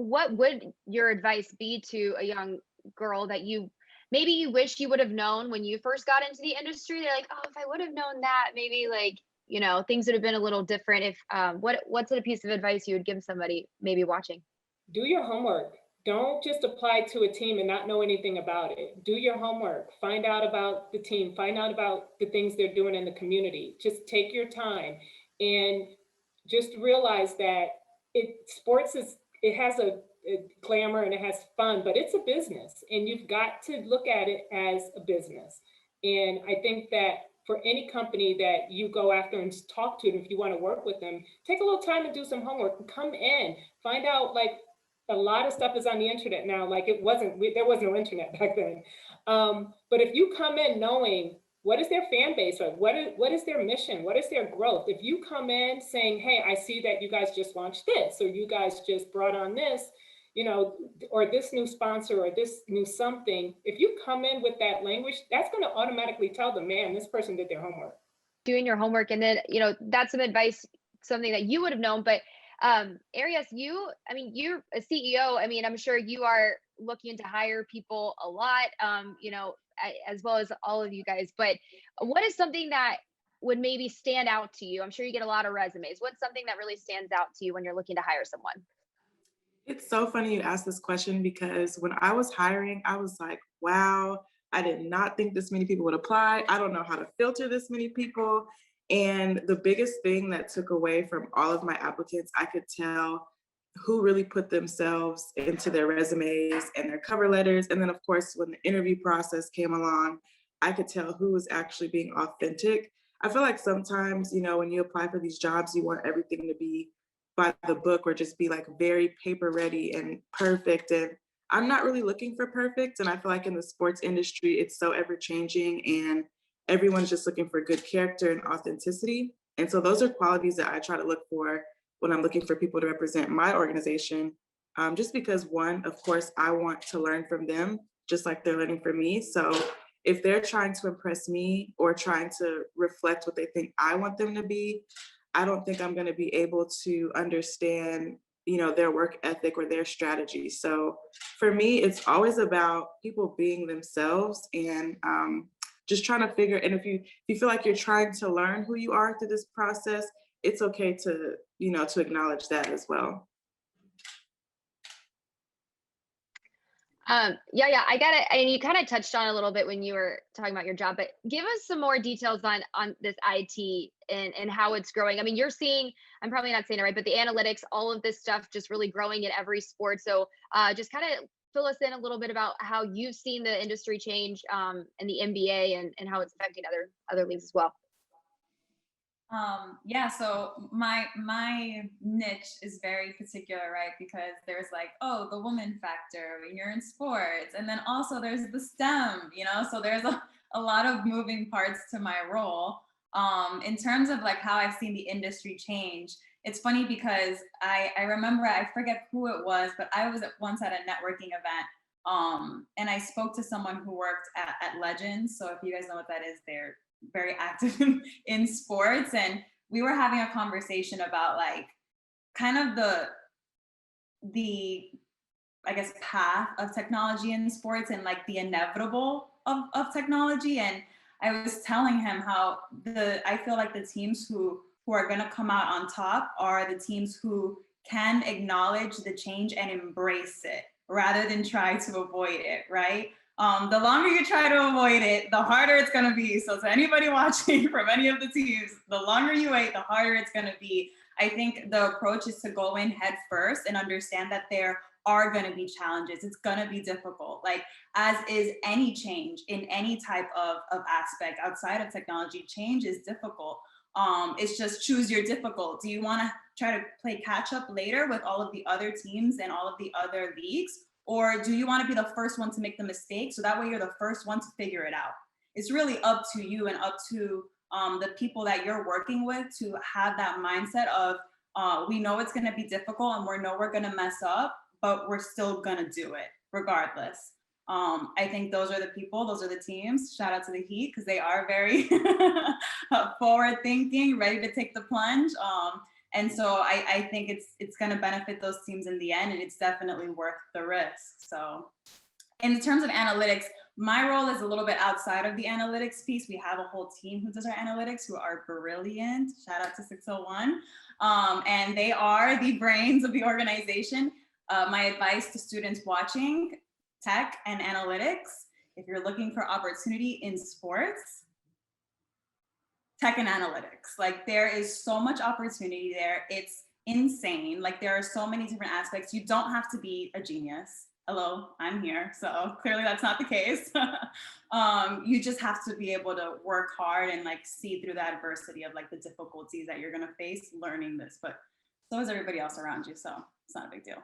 what would your advice be to a young girl that maybe you wish you would have known when you first got into the industry? They're like, oh, if I would have known that, maybe like, things would have been a little different. If what's a piece of advice you would give somebody maybe watching? Do your homework. Don't just apply to a team and not know anything about it. Do your homework. Find out about the team. Find out about the things they're doing in the community. Just take your time and just realize that sports it has a glamour and it has fun, but it's a business, and you've got to look at it as a business. And I think that for any company that you go after and talk to, if you want to work with them, take a little time to do some homework and come in, find out, like, a lot of stuff is on the internet now. Like, there was no internet back then. But if you come in knowing what is their fan base, like what is their mission, what is their growth? If you come in saying, hey, I see that you guys just launched this, or you guys just brought on this, or this new sponsor, or this new something, if you come in with that language, that's going to automatically tell them, man, this person did their homework. Doing your homework, and then, that's some advice, something that you would have known. But Arias, you're a CEO. I mean, I'm sure you are looking to hire people a lot, as well as all of you guys. But what is something that would maybe stand out to you? I'm sure you get a lot of resumes. What's something that really stands out to you when you're looking to hire someone? It's so funny you asked this question, because when I was hiring, I was like, wow, I did not think this many people would apply. I don't know how to filter this many people. And the biggest thing that took away from all of my applicants, I could tell who really put themselves into their resumes and their cover letters. And then, of course, when the interview process came along, I could tell who was actually being authentic. I feel like sometimes, when you apply for these jobs, you want everything to be by the book, or just be like very paper ready and perfect. And I'm not really looking for perfect. And I feel like in the sports industry, it's so ever changing, and everyone's just looking for good character and authenticity. And so those are qualities that I try to look for when I'm looking for people to represent my organization. Just because, one, of course, I want to learn from them, just like they're learning from me. So if they're trying to impress me or trying to reflect what they think I want them to be, I don't think I'm going to be able to understand, their work ethic or their strategy. So for me, it's always about people being themselves, and just trying to figure. And if you feel like you're trying to learn who you are through this process, it's okay to, to acknowledge that as well. Yeah, I got it. And you kind of touched on a little bit when you were talking about your job, but give us some more details on this IT and how it's growing. I mean, you're seeing, I'm probably not saying it right, but the analytics, all of this stuff just really growing in every sport. So just kind of fill us in a little bit about how you've seen the industry change in the NBA and how it's affecting other leagues as well. Yeah, so my niche is very particular, right? Because there's like, oh, the woman factor when you're in sports, and then also there's the STEM, so there's a lot of moving parts to my role. In terms of like how I've seen the industry change, it's funny because I remember, I forget who it was, but I was once at a networking event, and I spoke to someone who worked at Legends. So if you guys know what that is, they're very active in sports, and we were having a conversation about like kind of the I guess path of technology in sports, and like the inevitable of technology. And I was telling him how I feel like the teams who are going to come out on top are the teams who can acknowledge the change and embrace it rather than try to avoid it, right? The longer you try to avoid it, the harder it's going to be. So to anybody watching from any of the teams, the longer you wait, the harder it's going to be. I think the approach is to go in head first and understand that there are going to be challenges. It's going to be difficult, like as is any change in any type of aspect outside of technology. Change is difficult. It's just choose your difficult. Do you want to try to play catch up later with all of the other teams and all of the other leagues? Or do you want to be the first one to make the mistake, so that way you're the first one to figure it out? It's really up to you and up to the people that you're working with to have that mindset of, we know it's going to be difficult and we know we're going to mess up, but we're still going to do it regardless. I think those are the people, those are the teams. Shout out to the Heat, because they are very forward thinking, ready to take the plunge. And so I think it's going to benefit those teams in the end, and it's definitely worth the risk. So in terms of analytics, my role is a little bit outside of the analytics piece. We have a whole team who does our analytics, who are brilliant. Shout out to 601. And they are the brains of the organization. My advice to students watching tech and analytics, if you're looking for opportunity in sports, tech and analytics, like there is so much opportunity there. It's insane. Like there are so many different aspects. You don't have to be a genius. Hello, I'm here. So clearly that's not the case. You just have to be able to work hard and like see through the adversity of like the difficulties that you're gonna face learning this, but so is everybody else around you. So it's not a big deal.